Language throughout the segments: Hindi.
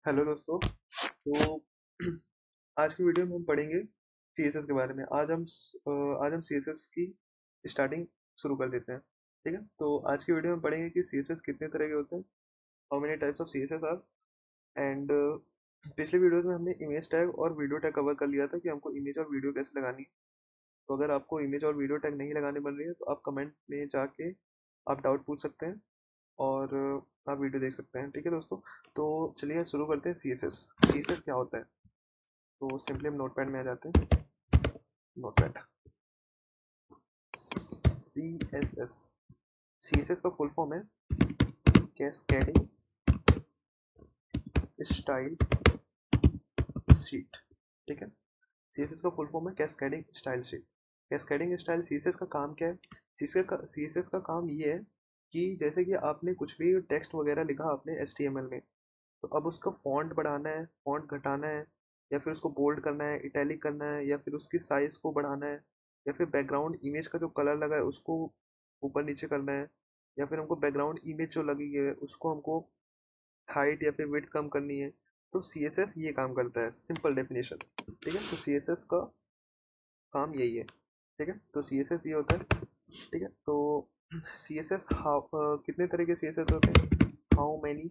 हेलो दोस्तों। तो आज की वीडियो में हम पढ़ेंगे सीएसएस के बारे में। आज हम सीएसएस की स्टार्टिंग शुरू कर देते हैं। ठीक है, तो आज की वीडियो में पढ़ेंगे कि सीएसएस कितने तरह के होते हैं, how many types of CSS are. And पिछले वीडियोस में हमने इमेज टैग और वीडियो टैग कवर कर लिया था कि हमको इमेज और वीडियो कैसे लगानी है। तो अगर आपको इमेज और वीडियो टैग नहीं लगाने बन रही है तो आप कमेंट में जाके आप डाउट पूछ सकते हैं और आप वीडियो देख सकते हैं। ठीक है दोस्तों, तो चलिए शुरू करते हैं। सीएसएस सीएसएस क्या होता है? तो सिंपली हम नोटपैड में आ जाते हैं। Notepad, C S S. C S S का फुल फॉर्म है कैस्केडिंग स्टाइल शीट। ठीक है, सी एस एस का फुल फॉर्म है cascading style sheet. Cascading style C S S का काम क्या है? सी एस एस का काम ये है कि जैसे कि आपने कुछ भी टेक्स्ट वगैरह लिखा आपने एच टी एम एल में, तो अब उसका फॉन्ट बढ़ाना है, फॉन्ट घटाना है, या फिर उसको बोल्ड करना है, इटैलिक करना है, या फिर उसकी साइज को बढ़ाना है, या फिर बैकग्राउंड इमेज का जो कलर लगा है उसको ऊपर नीचे करना है, या फिर हमको बैकग्राउंड इमेज जो लगी है उसको हमको हाइट या फिर विड्थ कम करनी है। तो सी एस एस ये काम करता है, सिंपल डेफिनेशन। ठीक है, तो सी एस एस का काम यही है। ठीक है, तो सी एस एस ये होता है। ठीक है, तो सी एस एस कितने तरह के सी एस एस होते हैं? How many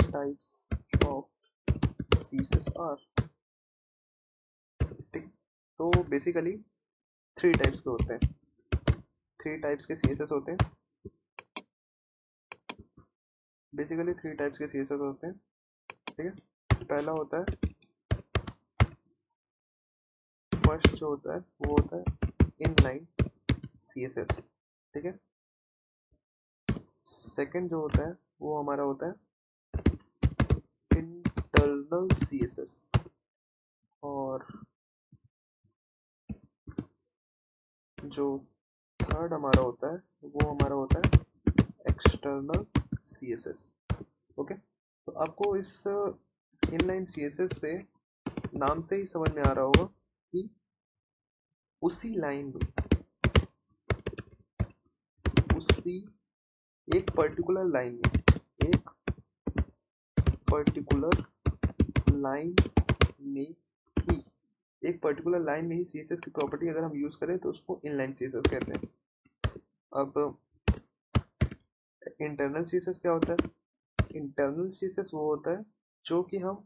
types of CSS ठीक। तो बेसिकली थ्री टाइप्स के होते हैं, थ्री टाइप्स के CSS होते हैं। बेसिकली थ्री टाइप्स के CSS होते हैं। ठीक है, पहला होता है, फर्स्ट जो होता है वो होता है इनलाइन CSS। ठीक है, सेकंड जो होता है वो हमारा होता है इंटरनल CSS। और जो थर्ड हमारा होता है वो हमारा होता है एक्सटर्नल CSS। ओके, तो आपको इस इनलाइन CSS से नाम से ही समझ में आ रहा होगा कि उसी लाइन में, उसी एक पर्टिकुलर लाइन में, एक पर्टिकुलर लाइन में ही एक पर्टिकुलर लाइन में ही CSS की प्रॉपर्टी अगर हम यूज करें तो उसको इनलाइन CSS कहते हैं। अब इंटरनल CSS क्या होता है? इंटरनल CSS वो होता है जो कि हम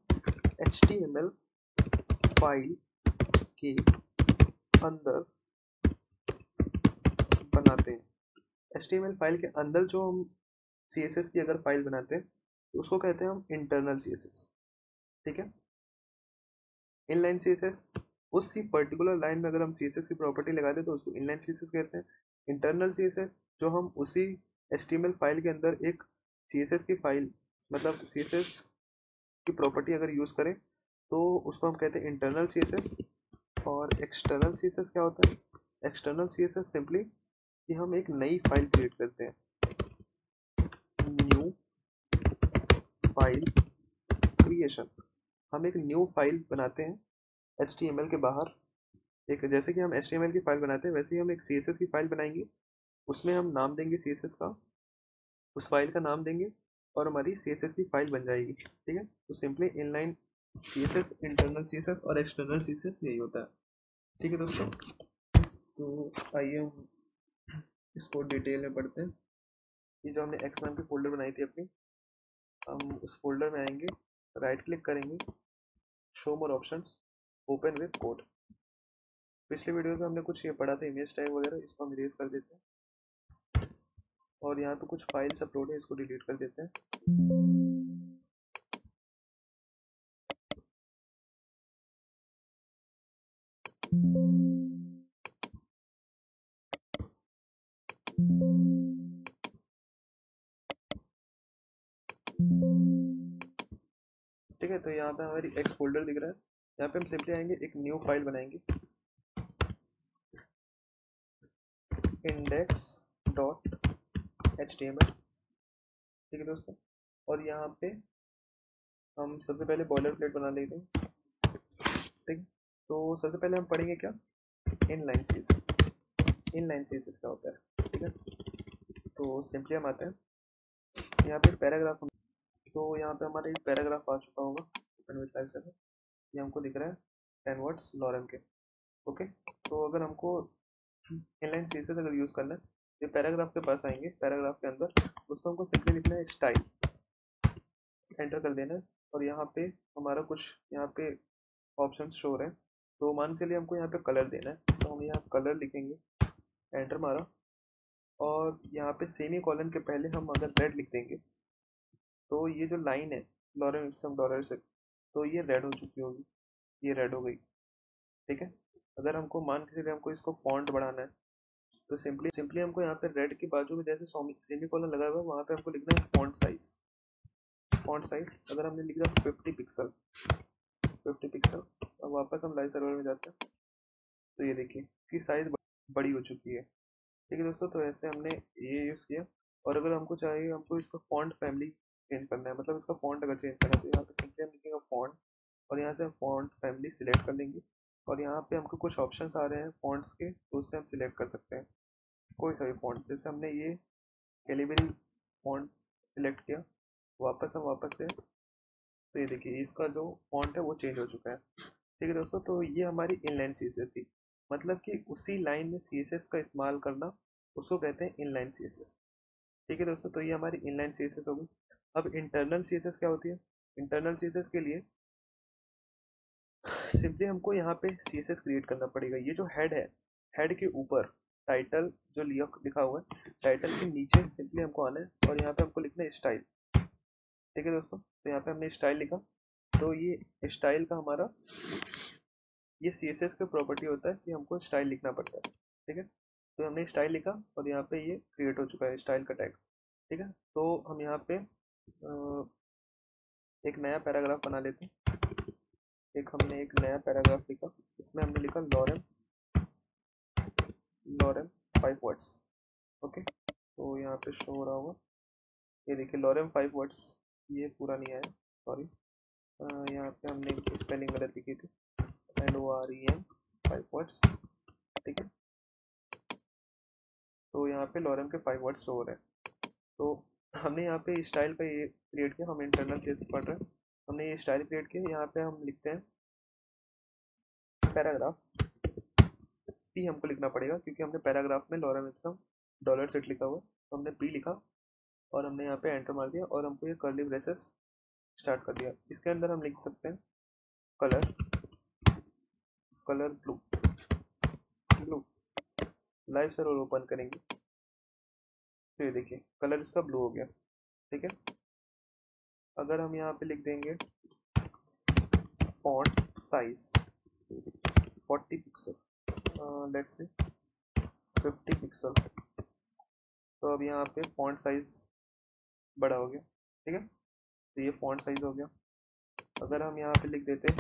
HTML फाइल के अंदर बनाते हैं। HTML फाइल के अंदर जो हम CSS की अगर फाइल बनाते हैं तो उसको कहते हैं हम इंटरनल CSS। ठीक है, इनलाइन CSS उसी पर्टिकुलर लाइन में अगर हम CSS की प्रॉपर्टी लगा दें तो उसको इनलाइन CSS कहते हैं। इंटरनल CSS जो हम उसी HTML फाइल के अंदर एक CSS की फाइल, मतलब CSS की प्रॉपर्टी अगर यूज करें तो उसको हम कहते हैं इंटरनल CSS। और एक्सटर्नल CSS क्या होता है? एक्सटर्नल CSS सिंपली कि हम एक नई फाइल क्रिएट करते हैं, न्यू फाइल क्रिएशन। हम एक न्यू फाइल बनाते हैं HTML के बाहर। एक जैसे कि हम HTML की फाइल बनाते हैं वैसे ही हम एक CSS की फाइल बनाएंगे, उसमें हम नाम देंगे CSS का, उस फाइल का नाम देंगे और हमारी CSS की फाइल बन जाएगी। ठीक है, तो simply inline CSS, internal CSS और एक्सटर्नल CSS यही होता है। ठीक है दोस्तों, तो आइए हम इसको डिटेल में पढ़ते हैं। ये जो हमने एक्स नाम की फोल्डर बनाई थी अपनी, हम उस फोल्डर में आएंगे, राइट क्लिक करेंगे, show more options, open with code. पिछले वीडियो में हमने कुछ ये पढ़ा था इमेज टैग वगैरह, इसको हम इरेज कर देते हैं। और यहाँ पे कुछ फाइल्स अपलोड है, इसको डिलीट कर देते हैं। ठीक है, तो यहाँ पे हमारी एक्स फोल्डर दिख रहा है। यहाँ पे हम सिंपली आएंगे, एक न्यू फाइल बनाएंगे, इंडेक्स डॉट HTML। ठीक है दोस्तों, और यहाँ पे हम सबसे पहले बॉयलर प्लेट बना लेते हैं। ठीक, तो सबसे पहले हम पढ़ेंगे क्या? Inline CSS। इनलाइन CSS क्या होता है? ठीक है, तो सिंपली हम आते हैं यहाँ पे पैराग्राफ तो यहाँ पे हमारा एक पैराग्राफ आ चुका होगा ओपन विद लाइव सर्वर। ये हमको दिख रहा है 10 वर्ड्स लॉरेम के। ओके, तो अगर हमको इनलाइन सीएसएस अगर यूज़ करना है, ये पैराग्राफ के पास आएंगे, पैराग्राफ के अंदर उसको हमको सिंपली लिखना है स्टाइल, एंटर कर देना है। और यहाँ पे हमारा कुछ यहाँ पे ऑप्शन शो हो रहे हैं, तो मान के चलिए हमको यहाँ पे कलर देना है, तो हम यहाँ कलर लिखेंगे, एंटर मारा, और यहाँ पे सेमी कॉलन के पहले हम अगर रेड लिख देंगे तो ये जो लाइन है लॉरेम इप्सम डॉलर से, तो ये रेड हो चुकी होगी, ये रेड हो गई। ठीक है, अगर हमको मान के चलिए हमको इसको फॉन्ट बढ़ाना है, तो सिंपली सिंपली हमको यहाँ पे रेड की बाजू में जैसे सेमी कॉलन लगा हुआ है वहाँ पे हमको लिखना है फॉन्ट साइज। फॉन्ट साइज अगर हमने लिखा 50 पिक्सल, 50 पिक्सल, अब वापस हम लाइव सर्वर में जाते हैं, तो ये देखिए इसकी साइज बड़ी हो चुकी है। ठीक है दोस्तों, तो ऐसे हमने ये यूज़ किया। और अगर हमको चाहिए, हमको इसका फॉन्ट फैमिली चेंज करना है, मतलब इसका फॉन्ट अगर चेंज करना है, तो यहाँ पे सिंपली हम लिखेंगे फॉन्ट, और यहाँ से हम फॉन्ट फैमिली सिलेक्ट कर लेंगे। और यहाँ पे हमको कुछ ऑप्शंस आ रहे हैं फॉन्ट्स के, तो उससे हम सिलेक्ट कर सकते हैं कोई सा भी फॉन्ट। जैसे हमने ये कैलिबरी फॉन्ट सिलेक्ट किया, वापस हम वापस से, तो ये देखिए इसका जो फॉन्ट है वो चेंज हो चुका है। ठीक है दोस्तों, तो ये हमारी इनलाइन सीएसएस थी, मतलब कि उसी लाइन में सीएसएस का इस्तेमाल करना, उसको कहते हैं इनलाइन सीएसएस। ठीक है दोस्तों, तो ये हमारी इनलाइन सीएसएस हो गई। अब इंटरनल सीएसएस क्या होती है? इंटरनल सीएसएस के लिए सिंपली हमको यहाँ पे सीएसएस क्रिएट करना पड़ेगा। ये जो हेड है, हेड के ऊपर टाइटल जो लिखा हुआ है, टाइटल के नीचे सिंपली हमको आना है और यहाँ पे हमको लिखना है स्टाइल। ठीक है दोस्तों, तो यहाँ पे हमने स्टाइल लिखा, तो ये स्टाइल का हमारा, ये सीएसएस का प्रॉपर्टी होता है कि हमको स्टाइल लिखना पड़ता है। ठीक है, तो हमने स्टाइल लिखा और यहाँ पे ये क्रिएट हो चुका है स्टाइल का टैग। ठीक है, तो हम यहाँ पे एक नया पैराग्राफ बना लेते हैं। हमने एक नया पैराग्राफ लिखा, इसमें हमने लिखा लॉरेम, लॉरेम 5 वर्ड्स। ओके, तो यहाँ पे शो हो रहा होगा, ये देखिए लॉरेम 5 वर्ड्स, ये पूरा नहीं आया, सॉरी, यहाँ पे हमने स्पेलिंग गलत लिखी थी, LOREM 5 वर्ड्स। ठीक है, तो यहाँ पे लॉरेम के 5 वर्ड्स शो हो रहे हैं। तो हमने यहाँ पे स्टाइल का ये क्रिएट किया, हम इंटरनल केस पढ़ रहे हैं, हमने ये स्टाइल क्रिएट किया। यहाँ पे हम लिखते हैं पैराग्राफ, पी हमको लिखना पड़ेगा क्योंकि हमने पैराग्राफ में लॉरेम इप्सम डॉलर सेट लिखा हुआ, तो हमने पी लिखा और हमने यहाँ पे एंटर मार दिया और हमको ये कर्ली ब्रेसेस स्टार्ट कर दिया। इसके अंदर हम लिख सकते हैं colour, colour blue, blue. Live server open करेंगे तो ये देखिए कलर इसका ब्लू हो गया। ठीक है, अगर हम यहाँ पे लिख देंगे font size 40 pixel, let's say 50 pixel, तो अब यहाँ पे फॉन्ट साइज बड़ा हो गया। ठीक है, तो ये फॉन्ट साइज हो गया। अगर हम यहाँ पे लिख देते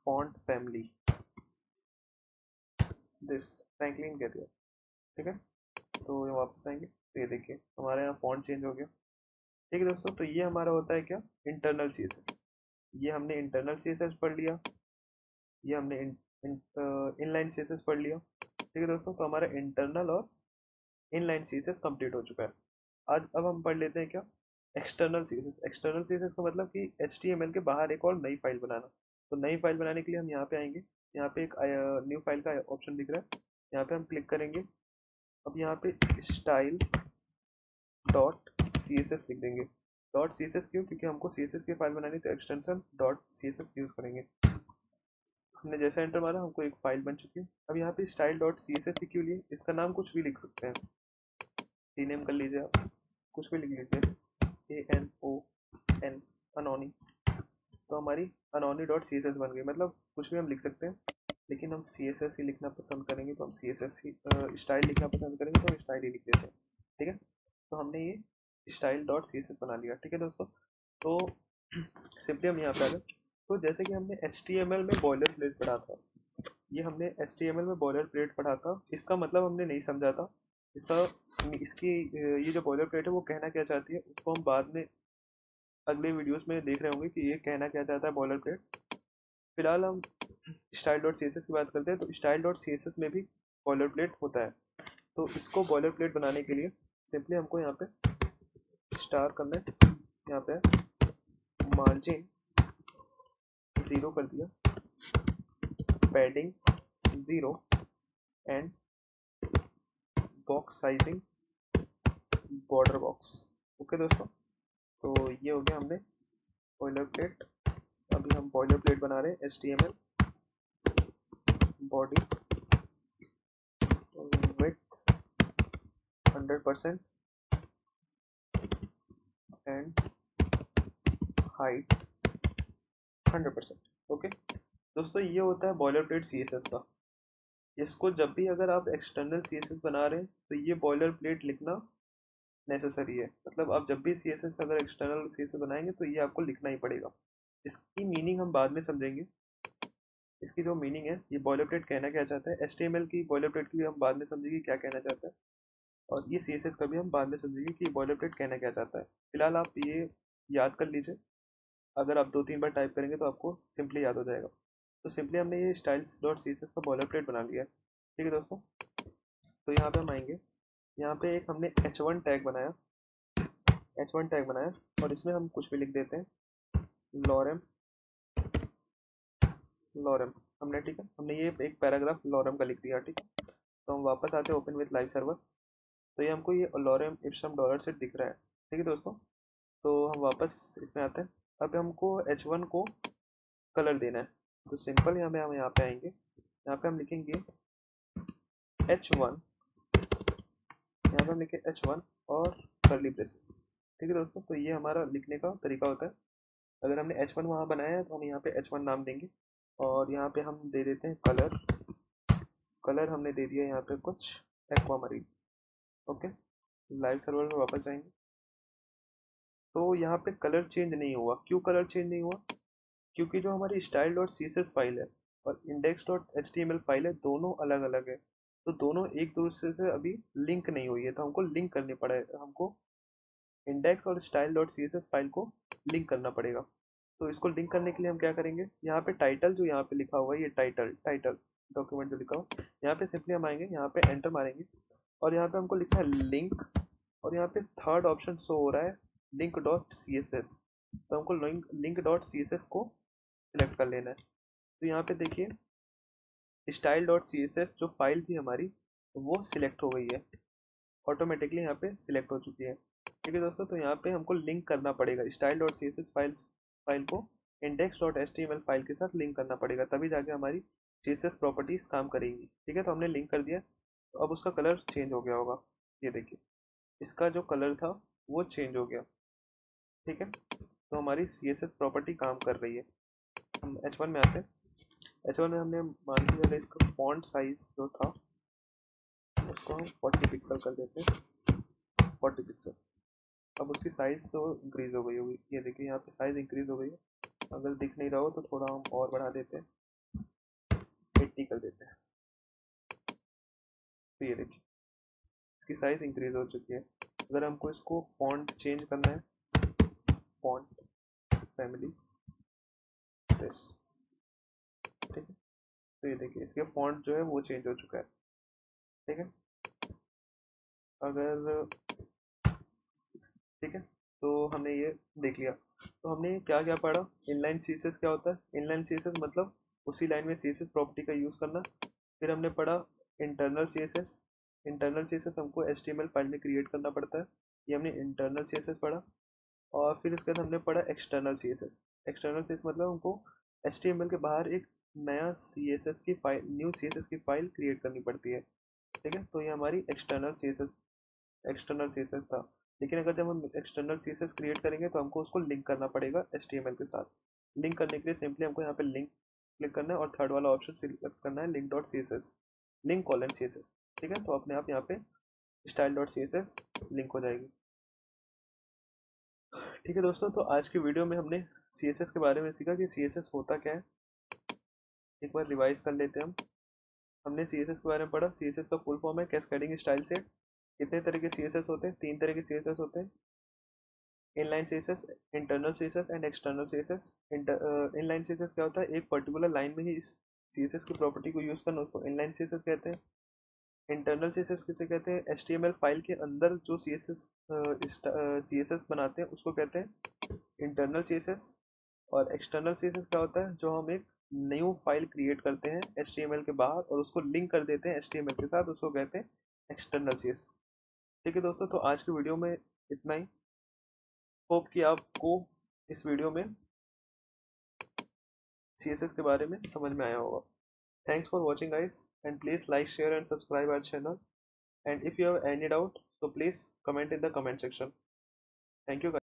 font family this Franklin carrier, ठीक है, तो ये वापस आएंगे तो ये देखिए हमारे यहाँ फॉन्ट चेंज हो गया। ठीक है दोस्तों, तो ये हमारा होता है क्या, इंटरनल सीएसएस। ये हमने इंटरनल सीएसएस पढ़ लिया, ये हमने इनलाइन सीएसएस पढ़ लिया। ठीक है दोस्तों, तो हमारा इंटरनल और इनलाइन सीएसएस कंप्लीट हो चुका है। आज अब हम पढ़ लेते हैं क्या, एक्सटर्नल सीएसएस। एक्सटर्नल सीएसएस का मतलब कि एचटीएमएल के बाहर एक और नई फाइल बनाना। तो नई फाइल बनाने के लिए हम यहाँ पे आएंगे, यहाँ पे एक न्यू फाइल का ऑप्शन दिख रहा है, यहाँ पे हम क्लिक करेंगे। अब यहाँ पे style dot C S S लिख देंगे। डॉट सी एस एस क्यों, क्योंकि हमको सी एस एस की फाइल बनानी, तो extension dot C S S use करेंगे। हमने जैसा एंटर मारा हमको एक फाइल बन चुकी है। अब यहाँ पे style dot C S S क्यों लिए, इसका नाम कुछ भी लिख सकते हैं, रीनेम कर लीजिए आप, कुछ भी लिख लीजिए, ANON, अनोनी। तो हमारी अनोनी डॉट सी एस एस बन गई, मतलब कुछ भी हम लिख सकते हैं, लेकिन हम सी एस एस ही लिखना पसंद करेंगे, तो हम सी एस एस ही स्टाइल लिखना पसंद करेंगे, तो हम स्टाइल ही लिख देते हैं। ठीक है, तो हमने ये style dot C S S बना लिया। ठीक है दोस्तों, तो सिंपली हम यहाँ पे आ गए। तो जैसे कि हमने HTML में बॉयलर प्लेट पढ़ा था, ये हमने HTML में बॉयलर प्लेट पढ़ा था, इसका मतलब हमने नहीं समझा था। इसकी ये जो बॉयलर प्लेट है वो कहना क्या चाहती है, उसको हम बाद में अगले वीडियोस में देख रहे होंगे कि ये कहना क्या चाहता है बॉयलर प्लेट। फिलहाल हम style dot C S S की बात करते हैं, तो style dot C S S में भी बॉयलर प्लेट होता है। तो इसको बॉयलर प्लेट बनाने के लिए सिंपली हमको यहाँ पे स्टार करना है, यहाँ पे मार्जिन 0 कर दिया, padding 0 and box sizing border box. Okay दोस्तों, तो ये हो गया हमने बॉयलर प्लेट। अभी हम बॉयलर प्लेट बना रहे हैं HTML body width 100% and height 100%। Okay दोस्तों, ये होता है बॉयलर प्लेट CSS का। इसको जब भी अगर आप एक्सटर्नल CSS बना रहे हैं तो ये बॉयलर प्लेट लिखना नेसेसरी है। मतलब आप जब भी CSS अगर एक्सटर्नल CSS बनाएंगे तो ये आपको लिखना ही पड़ेगा। इसकी मीनिंग हम बाद में समझेंगे। इसकी जो मीनिंग है, ये बॉयलर प्लेट कहना क्या चाहता है, HTML की बॉयलर प्लेट की भी हम बाद में समझेंगे क्या कहना चाहता है, और ये CSS का भी हम बाद में समझेंगे कि बॉयलर प्लेट कहना क्या चाहता है। फिलहाल आप ये याद कर लीजिए, अगर आप 2-3 बार टाइप करेंगे तो आपको सिंपली याद हो जाएगा। तो सिंपली हमने ये स्टाइल्स डॉट CSS का बॉयलर प्लेट बना लिया है। ठीक है दोस्तों, तो यहाँ पे हम आएंगे, यहाँ पे एक हमने H1 टैग बनाया, H1 टैग बनाया, और इसमें हम कुछ भी लिख देते हैं, लॉरेम लॉरेम हमने, ठीक है, हमने ये एक पैराग्राफ लॉरेम का लिख दिया। ठीक है, तो हम वापस आते हैं ओपन विथ लाइव सर्वर। तो ये हमको ये लॉरेम इप्सम डॉलर सेट दिख रहा है। ठीक है दोस्तों, तो हम वापस इसमें आते हैं। अब हमको H1 को कलर देना है, तो सिंपल हम यहाँ पे आएंगे, यहाँ पे हम लिखेंगे H1, यहाँ पे हम लिखे H1 और कर्ली ब्रेसेस। ठीक है दोस्तों, तो ये हमारा लिखने का तरीका होता है। अगर हमने H1 वहाँ बनाया है तो हम यहाँ पे H1 नाम देंगे, और यहाँ पे हम दे देते हैं कलर। कलर हमने दे दिया यहाँ पे कुछ एक्वामरीन। ओके, लाइव सर्वर में वापस आएंगे, तो यहाँ पे कलर चेंज नहीं हुआ। क्यों कलर चेंज नहीं हुआ? क्योंकि जो हमारी स्टाइल डॉट CSS फाइल है और इंडेक्स डॉट HTML फाइल है, दोनों अलग अलग है। तो दोनों एक दूसरे से अभी लिंक नहीं हुई है, तो हमको लिंक करनी पड़ेगा। हमको इंडेक्स और स्टाइल डॉट CSS फाइल को लिंक करना पड़ेगा। तो इसको लिंक करने के लिए हम क्या करेंगे, यहाँ पे टाइटल जो यहाँ पे लिखा हुआ है, ये टाइटल डॉक्यूमेंट जो लिखा हुआ, यहाँ पे सिंपली हम आएंगे, यहाँ पे एंटर मारेंगे, और यहाँ पे हमको लिखना है लिंक, और यहाँ पे थर्ड ऑप्शन शो हो रहा है लिंक डॉट CSS। तो हमको लिंक डॉट CSS को सिलेक्ट कर लेना है। तो यहाँ पे देखिए स्टाइल डॉट CSS जो फाइल थी हमारी वो सिलेक्ट हो गई है, ऑटोमेटिकली यहाँ पे सिलेक्ट हो चुकी है। ठीक है दोस्तों, तो यहाँ पे हमको लिंक करना पड़ेगा स्टाइल डॉट CSS फाइल को इंडेक्स डॉट HTML फाइल के साथ लिंक करना पड़ेगा, तभी जाके हमारी CSS प्रॉपर्टीज काम करेंगी। ठीक है, तो हमने लिंक कर दिया, तो अब उसका कलर चेंज हो गया होगा। ये देखिए, इसका जो कलर था वो चेंज हो गया। ठीक है, तो हमारी CSS प्रॉपर्टी काम कर रही है। हम H1 में आते हैं। H1 में हमने मान लिया चलो इसका फॉन्ट साइज जो था उसको हम 40 पिक्सल कर देते हैं, 40 पिक्सल। अब उसकी साइज तो इंक्रीज हो गई होगी, ये देखिए यहाँ पे साइज इंक्रीज हो गई है। अगर दिख नहीं रहा हो तो थोड़ा हम और बढ़ा देते हैं, 80 कर देते हैं। तो ये देखिए इसकी साइज इंक्रीज हो चुकी है। अगर हमको इसको फॉन्ट चेंज करना है, फॉन्ट फैमिली दिस, ठीक है, तो ये देखिए इसके फॉन्ट जो है वो चेंज हो चुका है। ठीक है, अगर ठीक है, तो हमने ये देख लिया। तो हमने क्या क्या पढ़ा, इनलाइन CSS क्या होता है। इनलाइन CSS मतलब उसी लाइन में CSS प्रॉपर्टी का यूज़ करना। फिर हमने पढ़ा इंटरनल CSS। इंटरनल CSS हमको HTML फाइल में क्रिएट करना पड़ता है, ये हमने इंटरनल CSS पढ़ा। और फिर उसके बाद हमने पढ़ा एक्सटर्नल CSS। एक्सटर्नल CSS मतलब हमको HTML के बाहर एक नया CSS की फाइल, न्यू CSS की फाइल क्रिएट करनी पड़ती है। ठीक है, तो ये हमारी एक्सटर्नल CSS था। लेकिन अगर जब हम एक्सटर्नल CSS क्रिएट करेंगे तो हमको उसको लिंक करना पड़ेगा HTML के साथ। लिंक करने के लिए सिंपली हमको यहाँ पे लिंक क्लिक करना है और थर्ड वाला ऑप्शन सिलेक्ट करना है link dot CSS, link colon CSS। ठीक है, तो अपने आप यहाँ पे स्टाइल डॉट CSS लिंक हो जाएगी। ठीक है दोस्तों, तो आज की वीडियो में हमने CSS के बारे में सीखा कि CSS होता क्या है। एक बार रिवाइज कर लेते हैं हम। हमने CSS के बारे में पढ़ा, CSS का फुल फॉर्म है कैस्केडिंग स्टाइल सेट। कितने तरह के CSS होते हैं? 3 तरह के CSS होते हैं, inline CSS, internal CSS and external CSS। Inline CSS क्या होता है, एक पर्टिकुलर लाइन में ही इस CSS की प्रॉपर्टी को यूज़ करना, उसको इनलाइन CSS कहते हैं। इंटरनल सीएसएस किसे कहते हैं? एचटीएमएल फाइल के अंदर जो सीएसएस बनाते हैं उसको कहते हैं इंटरनल सीएसएस। और एक्सटर्नल सीएसएस क्या होता है? जो हम एक न्यू फाइल क्रिएट करते हैं एचटीएमएल के बाहर और उसको लिंक कर देते हैं एचटीएमएल के साथ, उसको कहते हैं एक्सटर्नल सीएसएस। ठीक है दोस्तों, तो आज की वीडियो में इतना ही। होप कि आपको इस वीडियो में सीएसएस के बारे में समझ में आया होगा। Thanks for watching guys, and please like, share and subscribe our channel. And if you have any doubt, so please comment in the comment section. Thank you guys.